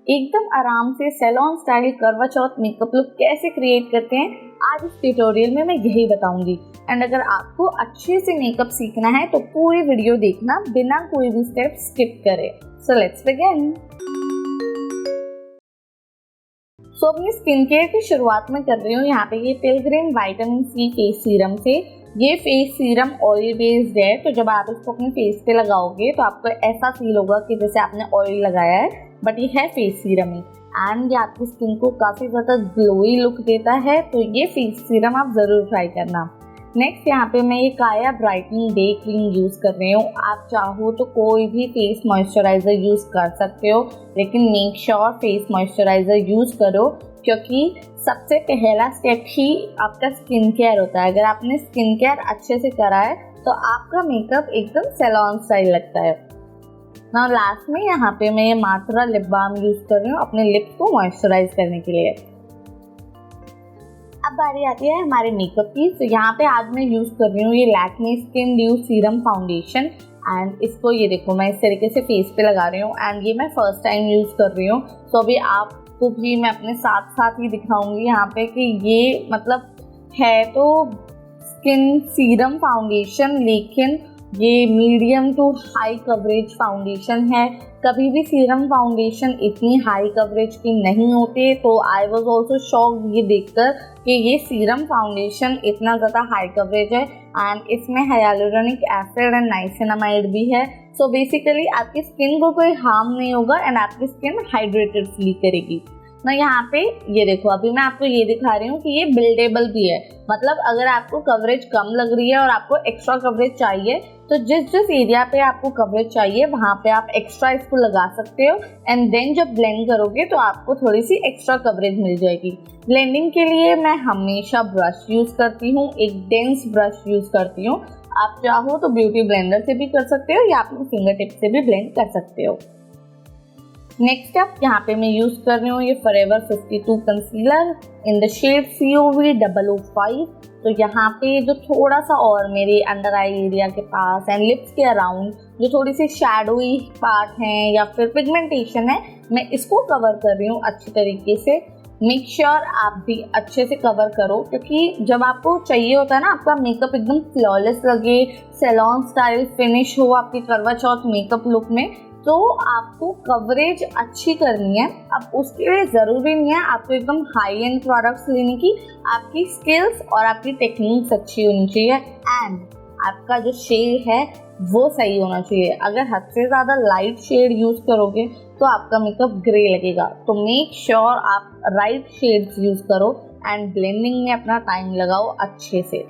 एकदम आराम से सैलून स्टाइल करवा चौथ मेकअप लुक कैसे क्रिएट करते हैं आज इस ट्यूटोरियल में मैं यही बताऊंगी। एंड अगर आपको अच्छे से मेकअप सीखना है तो पूरी वीडियो देखना बिना कोई भी स्टेप स्किप करे। So let's begin. सो अपनी स्किन केयर की शुरुआत में कर रही हूँ यहाँ पे ये Pilgrim vitamin C face serum से। ये फेस सीरम ऑयल बेस्ड है, तो जब आप इसको अपने फेस पे लगाओगे तो आपको ऐसा फील होगा कि जैसे आपने ऑयल लगाया है, बट ये है फेस सीरम ही। एंड ये आपकी स्किन को काफ़ी ज़्यादा ग्लोई लुक देता है, तो ये फेस सीरम आप ज़रूर ट्राई करना। नेक्स्ट यहाँ पे मैं ये काया ब्राइटनिंग डे क्रीम यूज़ कर रही हूँ। आप चाहो तो कोई भी फेस मॉइस्चराइज़र यूज़ कर सकते हो, लेकिन make sure face moisturiser use करो, क्योंकि सबसे पहला स्टेप ही आपका स्किन केयर होता है। अगर आपने स्किन केयर अच्छे से करा है तो आपका मेकअप एकदम सैलून स्टाइल लगता है। ना लास्ट में यहाँ पे मैं ये मात्रा लिप बाम यूज़ कर रही हूँ अपने लिप्स को मॉइस्चराइज करने के लिए। अब बारी आती है हमारे मेकअप की। तो यहाँ पे आज मैं यूज़ कर रही हूँ ये Lakme skin due serum foundation. And इसको ये देखो मैं इस तरीके से फेस पे लगा रही हूँ, एंड ये मैं फर्स्ट टाइम यूज़ कर रही हूँ। तो अभी आपको भी मैं अपने साथ साथ ही दिखाऊंगी यहाँ पे कि ये मतलब है तो स्किन सीरम फाउंडेशन, लेकिन ये medium to high coverage foundation है। कभी भी सीरम फाउंडेशन इतनी हाई कवरेज की नहीं होती, तो आई वॉज ऑल्सो शॉक्ड ये देखकर कि ये सीरम फाउंडेशन इतना ज़्यादा हाई कवरेज है। एंड इसमें हाइलुरोनिक एसिड एंड नाइसिनामाइड भी है। सो बेसिकली आपकी स्किन को कोई हार्म नहीं होगा एंड आपकी स्किन हाइड्रेटेड फील करेगी ना। यहाँ पे ये देखो अभी मैं आपको ये दिखा रही हूँ कि ये बिल्डेबल भी है। मतलब अगर आपको कवरेज कम लग रही है और आपको एक्स्ट्रा कवरेज चाहिए, तो जिस एरिया पे आपको कवरेज चाहिए वहाँ पे आप एक्स्ट्रा इसको लगा सकते हो। एंड देन जब ब्लेंड करोगे तो आपको थोड़ी सी एक्स्ट्रा कवरेज मिल जाएगी। ब्लेंडिंग के लिए मैं हमेशा ब्रश यूज़ करती हूँ, एक डेंस ब्रश यूज़ करती हूँ। आप चाहो तो ब्यूटी ब्लेंडर से भी कर सकते हो या अपने फिंगर टिप से भी ब्लेंड कर सकते हो। नेक्स्ट अप यहाँ पे मैं यूज़ कर रही हूँ ये Forever 52 concealer in the shade COV 005। तो यहाँ पे जो थोड़ा सा और मेरे अंडर आई एरिया के पास एंड लिप्स के अराउंड जो थोड़ी सी शैडोई पार्ट हैं या फिर पिगमेंटेशन है, मैं इसको कवर कर रही हूँ अच्छी तरीके से। मेक श्योर आप भी अच्छे से कवर करो, क्योंकि जब आपको चाहिए होता है ना आपका मेकअप एकदम फ्लॉलेस लगे, सैलून स्टाइल फिनिश हो आपकी करवा चौथ मेकअप लुक में, तो आपको कवरेज अच्छी करनी है। अब उसके लिए ज़रूरी नहीं है आपको एकदम हाई एंड प्रोडक्ट्स लेने की। आपकी स्किल्स और आपकी टेक्निक्स अच्छी होनी चाहिए एंड आपका जो शेड है वो सही होना चाहिए। अगर हद से ज़्यादा लाइट शेड यूज़ करोगे तो आपका मेकअप ग्रे लगेगा। तो मेक श्योर आप राइट शेड्स यूज़ करो एंड ब्लेंडिंग में अपना टाइम लगाओ अच्छे से।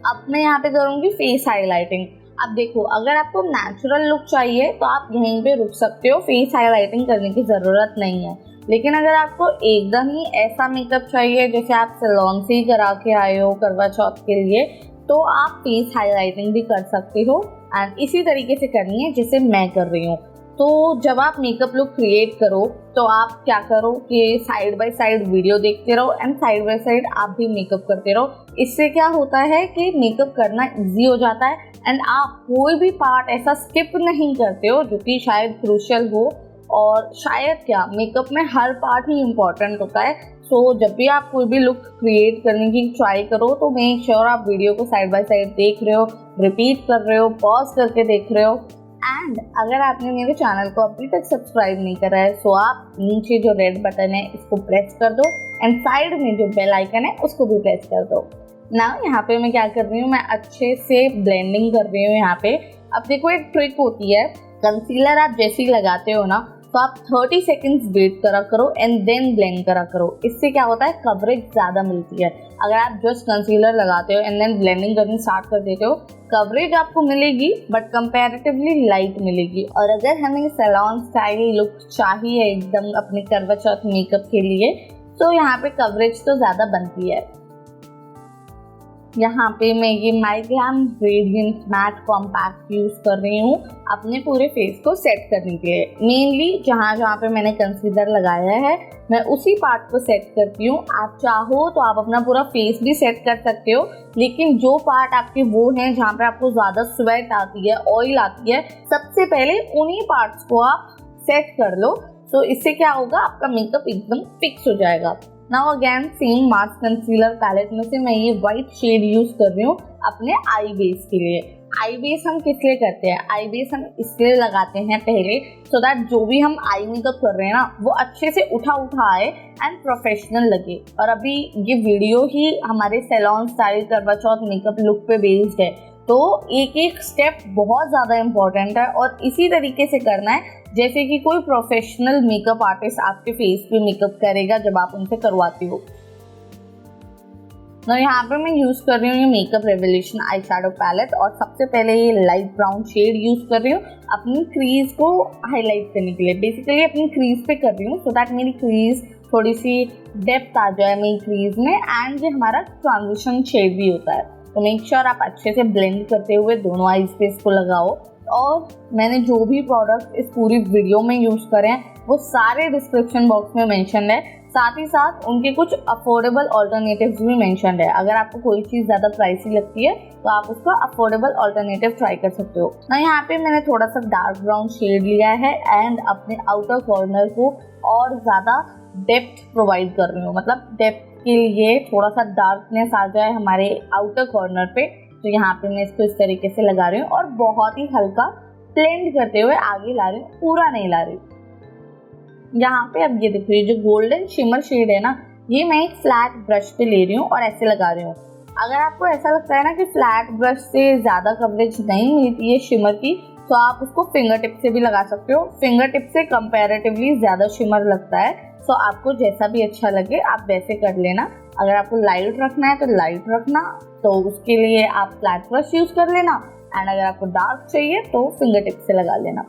अब मैं यहाँ पे करूँगी फेस हाइलाइटिंग। अब देखो अगर आपको नेचुरल लुक चाहिए तो आप यहीं पे रुक सकते हो, फेस हाइलाइटिंग करने की ज़रूरत नहीं है। लेकिन अगर आपको एकदम ही ऐसा मेकअप चाहिए जैसे आप सैलून से ही करा के आए हो करवा चौथ के लिए, तो आप फेस हाइलाइटिंग भी कर सकते हो एंड इसी तरीके से करनी है जैसे मैं कर रही हूँ। तो जब आप मेकअप लुक क्रिएट करो तो आप क्या करो कि साइड बाय साइड वीडियो देखते रहो एंड साइड बाय साइड आप भी मेकअप करते रहो। इससे क्या होता है कि मेकअप करना इजी हो जाता है एंड आप कोई भी पार्ट ऐसा स्किप नहीं करते हो जो कि शायद क्रूशियल हो। और शायद क्या मेकअप में हर पार्ट ही इम्पॉर्टेंट होता है। सो जब भी आप कोई भी लुक क्रिएट करने की ट्राई करो तो मेक श्योर आप वीडियो को साइड बाय साइड देख रहे हो, रिपीट कर रहे हो, पॉज करके देख रहे हो। एंड अगर आपने मेरे चैनल को अभी तक सब्सक्राइब नहीं करा है तो आप नीचे जो रेड बटन है इसको प्रेस कर दो एंड साइड में जो बेल आइकन है उसको भी प्रेस कर दो। ना यहाँ पे मैं क्या कर रही हूँ, मैं अच्छे से ब्लेंडिंग कर रही हूँ यहाँ पे। अब देखो एक ट्रिक होती है, कंसीलर आप जैसे ही लगाते हो ना तो आप 30 सेकेंड्स वेट करा करो एंड देन ब्लेंड करा करो। इससे क्या होता है कवरेज ज़्यादा मिलती है। अगर आप जस्ट कंसीलर लगाते हो एंड देन ब्लेंडिंग करनी स्टार्ट कर देते हो, कवरेज आपको मिलेगी बट कंपैरेटिवली लाइट मिलेगी। और अगर हमें सैलून स्टाइल लुक चाहिए एकदम अपने करवा चौथ मेकअप के लिए, तो यहाँ पे कवरेज तो ज़्यादा बनती है। यहाँ पे मैं ये माइग्लाम रेडिएंट मैट कॉम्पैक्ट यूज़ कर रही हूँ अपने पूरे फेस को सेट करने के लिए। मेनली जहाँ जहाँ पे मैंने कंसीलर लगाया है मैं उसी पार्ट को सेट करती हूँ। आप चाहो तो आप अपना पूरा फेस भी सेट कर सकते हो, लेकिन जो पार्ट आपके वो हैं जहाँ पे आपको ज़्यादा स्वेट आती है, ऑयल आती है, सबसे पहले उन्हीं पार्ट्स को आप सेट कर लो। तो इससे क्या होगा, आपका मेकअप एकदम फिक्स हो जाएगा। Now again same mask concealer palette में से मैं ये वाइट शेड यूज कर रही हूँ अपने आई बेस के लिए। आई बेस हम किस लिए करते हैं, आई बेस हम इसलिए लगाते हैं पहले सो दैट जो भी हम आई मेकअप कर रहे हैं ना वो अच्छे से उठा आए एंड प्रोफेशनल लगे। और अभी ये वीडियो ही हमारे सैलून स्टाइल करवा चौथ मेकअप लुक पे बेस्ड है, तो एक एक स्टेप बहुत ज़्यादा इम्पॉर्टेंट है और इसी तरीके से करना है जैसे कि कोई प्रोफेशनल मेकअप आर्टिस्ट आपके फेस पे मेकअप करेगा जब आप उनसे करवाती हो। तो यहाँ पे मैं यूज़ कर रही हूँ ये Makeup Revolution eye shadow palette और सबसे पहले ये लाइट ब्राउन शेड यूज़ कर रही हूँ अपनी क्रीज को हाईलाइट करने के लिए। बेसिकली अपनी क्रीज पे कर रही हूँ सो दैट मेरी क्रीज थोड़ी सी डेप्थ आ जाए मेरी क्रीज में, एंड ये हमारा ट्रांजिशन शेड भी होता है। तो मेक श्योर आप अच्छे से ब्लेंड करते हुए दोनों आईज पे इसको लगाओ। और मैंने जो भी प्रोडक्ट इस पूरी वीडियो में यूज़ करे हैं वो सारे डिस्क्रिप्शन बॉक्स में मेंशन है, साथ ही साथ उनके कुछ अफोर्डेबल ऑल्टरनेटिव्स भी मेंशन है। अगर आपको कोई चीज़ ज़्यादा प्राइसी लगती है तो आप उसका अफोर्डेबल ऑल्टरनेटिव ट्राई कर सकते हो। ना यहाँ पे मैंने थोड़ा सा डार्क ब्राउन शेड लिया है एंड अपने आउटर कॉर्नर को और ज़्यादा डेप्थ प्रोवाइड कर रही हूँ, मतलब डेप्थ के लिए थोड़ा सा डार्कनेस आ जाए हमारे आउटर कॉर्नर पे। तो यहाँ पे मैं इसको इस तरीके से लगा रही हूँ और बहुत ही हल्का ब्लेंड करते हुए आगे ला रही हूँ, पूरा नहीं ला रही। यहाँ पे अब ये देखो ये जो गोल्डन शिमर शेड है ना, ये मैं एक फ्लैट ब्रश पे ले रही हूँ और ऐसे लगा रही हूँ। अगर आपको ऐसा लगता है ना कि फ्लैट ब्रश से ज़्यादा कवरेज नहीं मिलती है शिमर की, तो आप उसको फिंगर टिप से भी लगा सकते हो। फिंगर टिप से कंपैरेटिवली ज़्यादा शिमर लगता है, तो आपको जैसा भी अच्छा लगे आप वैसे कर लेना। अगर आपको लाइट रखना है तो लाइट रखना, तो उसके लिए आप फ्लैट ब्रश यूज़ कर लेना, एंड अगर आपको डार्क चाहिए तो फिंगर टिप से लगा लेना।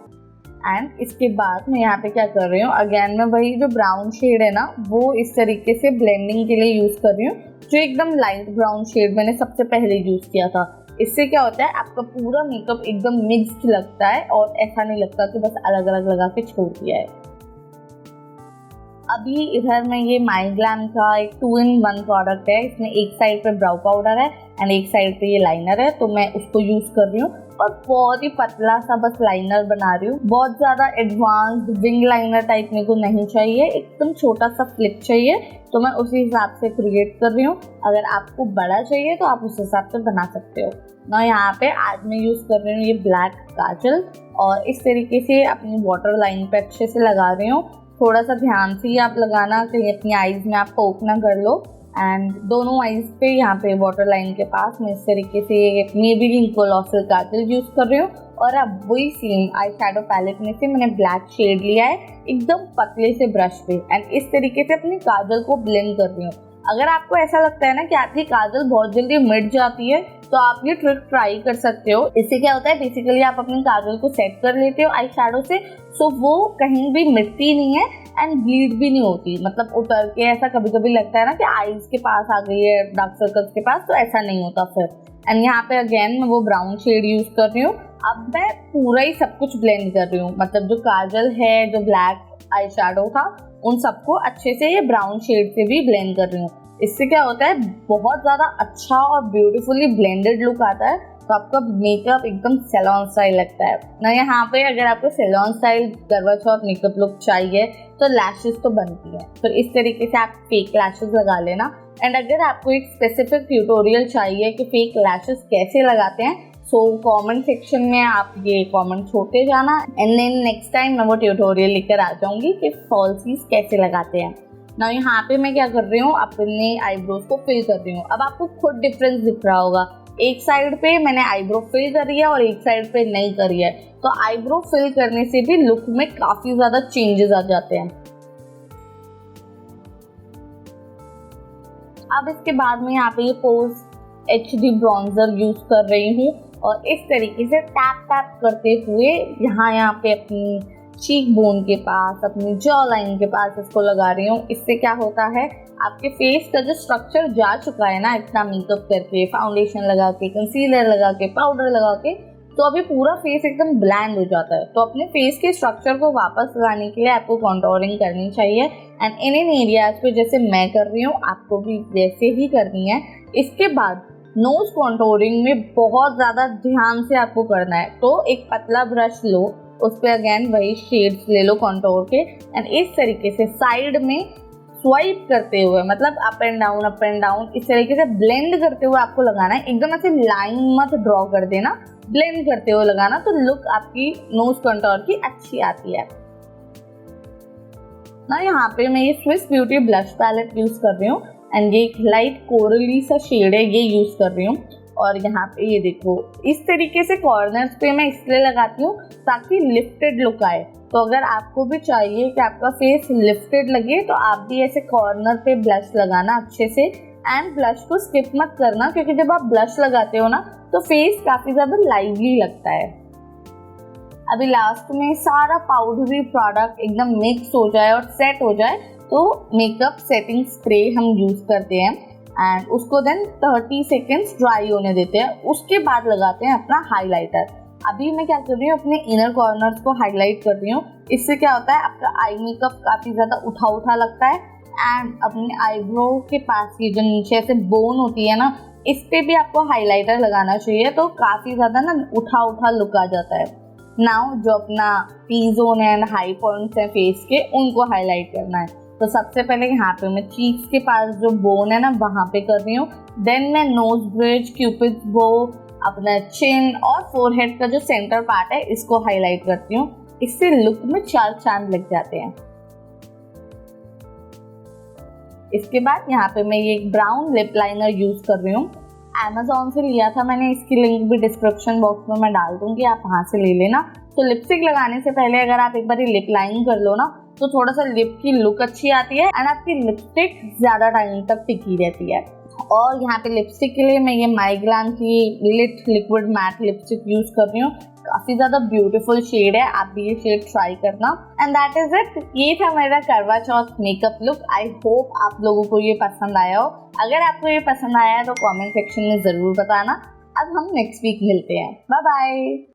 एंड इसके बाद मैं यहाँ पे क्या कर रही हूँ, अगेन मैं वही जो ब्राउन शेड है ना वो इस तरीके से ब्लेंडिंग के लिए यूज़ कर रही हूँ, जो एकदम लाइट ब्राउन शेड मैंने सबसे पहले यूज़ किया था। इससे क्या होता है, आपका पूरा मेकअप एकदम मिक्स्ड लगता है और ऐसा नहीं लगता कि बस अलग अलग लगा के छोड़ दिया है। अभी इधर में ये माइग्लाम का एक 2-in-1 प्रोडक्ट है, इसमें एक साइड पे ब्राउ पाउडर है एंड एक साइड पे ये लाइनर है, तो मैं उसको यूज़ कर रही हूँ और बहुत ही पतला सा बस लाइनर बना रही हूँ। बहुत ज़्यादा एडवांस्ड विंग लाइनर टाइप मेरे को नहीं चाहिए, एकदम छोटा सा फ्लिप चाहिए, तो मैं उसी हिसाब से क्रिएट कर रही हूँ। अगर आपको बड़ा चाहिए तो आप उस हिसाब से बना सकते हो ना। यहाँ पे आज मैं यूज़ कर रही हूँ ये ब्लैक काजल और इस तरीके से अपनी वाटर लाइन पे अच्छे से लगा रही हूँ। थोड़ा सा ध्यान से ही आप लगाना, कहीं अपनी आईज में आप पोक ना कर लो। एंड दोनों आईज पे यहाँ पे वाटर लाइन के पास मैं इस तरीके से मेबेलिन कोलोसल काजल यूज़ कर रही हूँ। और अब वही सेम आई शैडो पैलेट में से मैंने ब्लैक शेड लिया है एकदम पतले से ब्रश पे, एंड इस तरीके से अपनी काजल को ब्लेंड कर रही हूँ। अगर आपको ऐसा लगता है ना कि आपकी काजल बहुत जल्दी मिट जाती है तो आप ये ट्रिक ट्राई कर सकते हो। इससे क्या होता है, बेसिकली आप अपनी काजल को सेट कर लेते हो आई शैडो से, सो वो कहीं भी मिटती नहीं है एंड ब्लीड भी नहीं होती। मतलब उतर के ऐसा कभी कभी लगता है ना कि आईज के पास आ गई है डार्क सर्कल्स के पास, तो ऐसा नहीं होता फिर। एंड यहाँ पे अगेन मैं वो ब्राउन शेड यूज़ कर रही हूँ। अब मैं पूरा ही सब कुछ ब्लेंड कर रही हूँ, मतलब जो काजल है, जो ब्लैक आई शैडो था, उन सबको अच्छे से ये ब्राउन शेड से भी ब्लेंड कर रही हूँ। इससे क्या होता है, बहुत ज़्यादा अच्छा और ब्यूटीफुली ब्लेंडेड लुक आता है, तो आपका मेकअप एकदम सैलून स्टाइल लगता है ना। यहाँ पे अगर आपको सैलून स्टाइल करवा चौथ मेकअप लुक चाहिए तो लैशेस तो बनती है, तो इस तरीके से आप फेक लैशेस लगा लेना। एंड अगर आपको एक स्पेसिफिक ट्यूटोरियल चाहिए कि फेक लैशेस कैसे लगाते हैं, सो कमेंट सेक्शन में आप ये कमेंट छोड़ते जाना, एंड देन नेक्स्ट टाइम मैं वो ट्यूटोरियल लेकर आ जाऊंगी कि फॉल्सीज कैसे लगाते हैं ना। यहाँ पे मैं क्या कर रही हूँ, अपने आईब्रोज को फिल कर रही हूँ। अब आपको खुद डिफरेंस दिख रहा होगा, एक साइड पे मैंने आईब्रो फिल करी है और एक साइड पे नहीं करी है, तो आईब्रो फिल करने से भी लुक में काफ़ी ज़्यादा चेंजेस आ जाते हैं। अब इसके बाद में यहाँ पे ये पोज HD ब्रॉन्जर यूज़ कर रही हूँ और इस तरीके से टैप टैप करते हुए यहाँ पे अपनी चीक बोन के पास, अपनी जॉ लाइन के पास इसको लगा रही हूँ। इससे क्या होता है, आपके फेस का जो स्ट्रक्चर जा चुका है ना इतना मेकअप करके, फाउंडेशन लगा के, कंसीलर लगा के, पाउडर लगा के, तो अभी पूरा फेस एकदम ब्लैंड हो जाता है। तो अपने फेस के स्ट्रक्चर को वापस लाने के लिए आपको कॉन्टोरिंग करनी चाहिए। एंड इन एरियाज पे जैसे मैं कर रही हूँ आपको भी वैसे ही करनी है। इसके बाद नोज कॉन्टोरिंग में बहुत ज़्यादा ध्यान से आपको करना है। तो एक पतला ब्रश लो, उस पर अगेन वही शेड्स ले लो कॉन्टोर के, एंड इस तरीके से साइड में स्वाइप करते हुए, मतलब अप एंड डाउन इस तरीके से ब्लेंड करते हुए आपको लगाना है। एकदम ऐसे लाइन मत ड्रॉ कर देना, ब्लेंड करते हुए लगाना, तो लुक आपकी नोज कंटोर की अच्छी आती है ना। यहाँ पे मैं ये Swiss Beauty blush palette use कर रही हूँ एंड ये एक लाइट कोरली सा शेड है, ये यूज कर रही हूँ। और यहाँ पे ये देखो इस तरीके से कॉर्नर्स पे मैं इसलिए लगाती हूँ ताकि लिफ्टेड लुक आए। तो अगर आपको भी चाहिए कि आपका फेस लिफ्टेड लगे तो आप भी ऐसे कॉर्नर पे ब्लश लगाना अच्छे से, एंड ब्लश को स्किप मत करना, क्योंकि जब आप ब्लश लगाते हो ना तो फेस काफ़ी ज़्यादा लाइवली लगता है। अभी लास्ट में सारा पाउडरी प्रोडक्ट एकदम मिक्स हो जाए और सेट हो जाए तो मेकअप सेटिंग स्प्रे हम यूज़ करते हैं एंड उसको देन 30 सेकेंड्स ड्राई होने देते हैं। उसके बाद लगाते हैं अपना हाइलाइटर। अभी मैं क्या कर रही हूँ, अपने इनर कॉर्नर्स को हाईलाइट कर रही हूँ। इससे क्या होता है, आपका आई मेकअप काफ़ी ज़्यादा उठा लगता है एंड अपने आईब्रो के पास ये जो नीचे से बोन होती है ना, इस पे भी आपको हाइलाइटर लगाना चाहिए, तो काफ़ी ज़्यादा ना उठा लुक आ जाता है। नाउ जो अपना T zone and high points हैं फेस के, उनको हाईलाइट करना है। तो सबसे पहले यहाँ पे मैं चीक्स के पास जो बोन है ना वहाँ पे कर रही हूँ। देन मैं नोज ब्रिज, क्यूपिड्स बो, अपना चिन और फोरहेड का जो सेंटर पार्ट है इसको हाईलाइट करती हूँ। इससे लुक में 4 चांद लग जाते हैं। इसके बाद यहाँ पे मैं ये ब्राउन लिप लाइनर यूज कर रही हूँ। Amazon से लिया था मैंने, इसकी लिंक भी डिस्क्रिप्शन बॉक्स में मैं डाल दूंगी, आप वहाँ से ले लेना। तो लिपस्टिक लगाने से पहले अगर आप एक बार लिप लाइन कर लो ना तो थोड़ा सा लिप की लुक अच्छी आती है एंड आपकी लिपस्टिक ज़्यादा टाइम तक टिकी रहती है। और यहाँ पे लिपस्टिक के लिए मैं ये माइग्लान की lit liquid matte lipstick use कर रही हूँ। काफ़ी ज़्यादा ब्यूटीफुल शेड है, आप भी ये शेड ट्राई करना। And that is it. ये था मेरा करवा चौथ मेकअप लुक। आई होप आप लोगों को ये पसंद आया हो। अगर आपको ये पसंद आया है तो कमेंट सेक्शन में ज़रूर बताना। अब हम नेक्स्ट वीक मिलते हैं। Bye bye.